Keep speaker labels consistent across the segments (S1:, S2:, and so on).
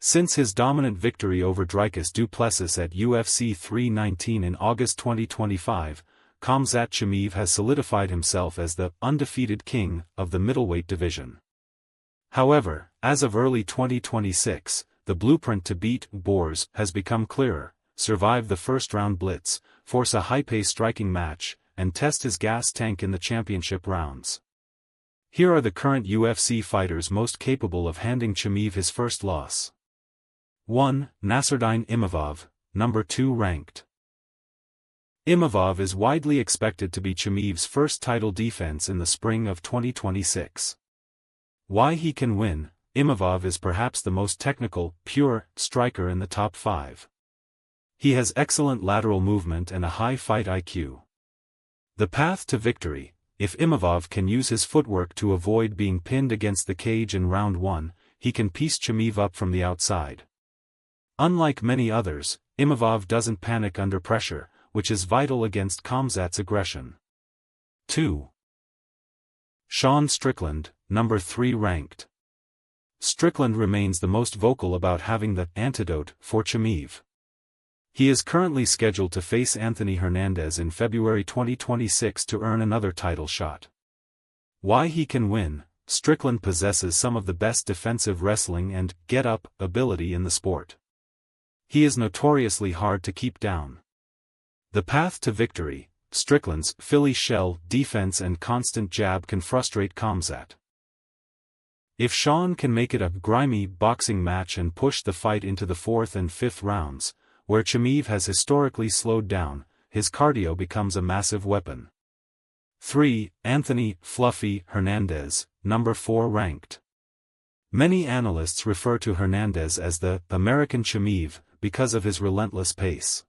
S1: Since his dominant victory over Dricus du Plessis at UFC 319 in August 2025, Khamzat Chimaev has solidified himself as the undefeated king of the middleweight division. However, as of early 2026, the blueprint to beat Boers has become clearer: survive the first-round blitz, force a high-pace striking match, and test his gas tank in the championship rounds. Here are the current UFC fighters most capable of handing Chimaev his first loss. 1. Nassourdine Imavov, number 2 ranked. Imavov is widely expected to be Chimaev's first title defense in the spring of 2026. Why he can win: Imavov is perhaps the most technical, pure striker in the top 5. He has excellent lateral movement and a high fight IQ. The path to victory: if Imavov can use his footwork to avoid being pinned against the cage in round 1, he can piece Chimaev up from the outside. Unlike many others, Imavov doesn't panic under pressure, which is vital against Khamzat's aggression. 2. Sean Strickland, number 3 ranked. Strickland remains the most vocal about having the antidote for Chimaev. He is currently scheduled to face Anthony Hernandez in February 2026 to earn another title shot. Why he can win: Strickland possesses some of the best defensive wrestling and get-up ability in the sport. He is notoriously hard to keep down. The path to victory: Strickland's Philly shell defense and constant jab can frustrate Khamzat. If Sean can make it a grimy boxing match and push the fight into the 4th and 5th rounds, where Chimaev has historically slowed down, his cardio becomes a massive weapon. 3. Anthony Fluffy Hernandez, number 4 ranked. Many analysts refer to Hernandez as the American Chimaev because of his relentless pace.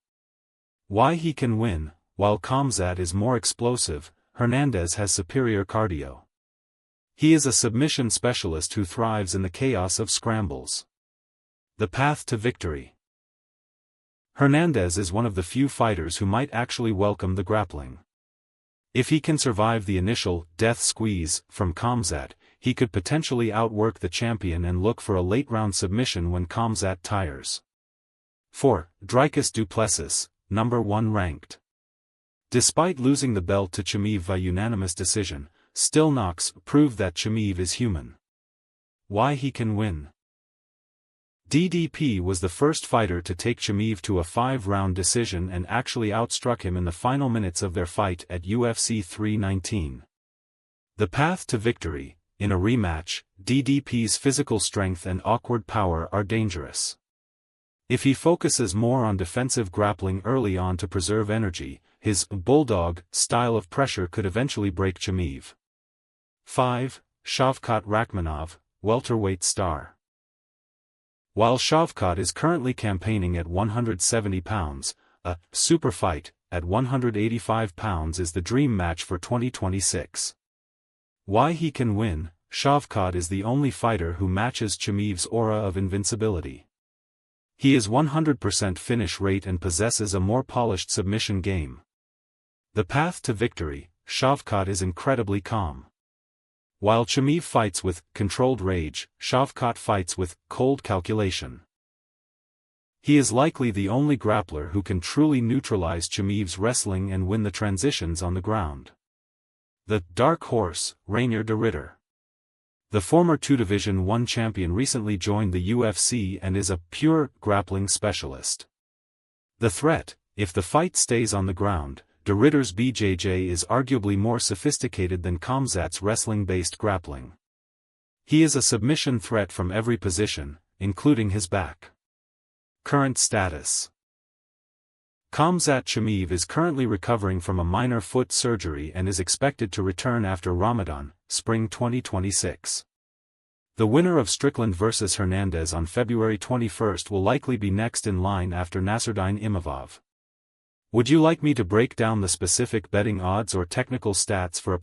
S1: Why he can win: while Khamzat is more explosive, Hernandez has superior cardio. He is a submission specialist who thrives in the chaos of scrambles. The path to victory: Hernandez is one of the few fighters who might actually welcome the grappling. If he can survive the initial death squeeze from Khamzat, he could potentially outwork the champion and look for a late-round submission when Khamzat tires. 4. Dricus du Plessis, number 1 ranked. Despite losing the belt to Chimaev via unanimous decision, still knocks prove that Chimaev is human. Why he can win: DDP was the first fighter to take Chimaev to a 5-round decision and actually outstruck him in the final minutes of their fight at UFC 319. The path to victory: in a rematch, DDP's physical strength and awkward power are dangerous. If he focuses more on defensive grappling early on to preserve energy, his bulldog style of pressure could eventually break Chimaev. 5. Shavkat Rakhmonov, welterweight star. While Shavkat is currently campaigning at 170 pounds, a super fight at 185 pounds is the dream match for 2026. Why he can win: Shavkat is the only fighter who matches Chimaev's aura of invincibility. He is 100% finish rate and possesses a more polished submission game. The path to victory: Shavkat is incredibly calm. While Chimaev fights with controlled rage, Shavkat fights with cold calculation. He is likely the only grappler who can truly neutralize Chimaev's wrestling and win the transitions on the ground. The dark horse: Rainier de Ridder. The former 2 Division I champion recently joined the UFC and is a pure grappling specialist. The threat: if the fight stays on the ground, de Ridder's BJJ is arguably more sophisticated than Khamzat's wrestling-based grappling. He is a submission threat from every position, including his back. Current status: Khamzat Chimaev is currently recovering from a minor foot surgery and is expected to return after Ramadan, spring 2026. The winner of Strickland vs Hernandez on February 21 will likely be next in line after Nassourdine Imavov. Would you like me to break down the specific betting odds or technical stats for a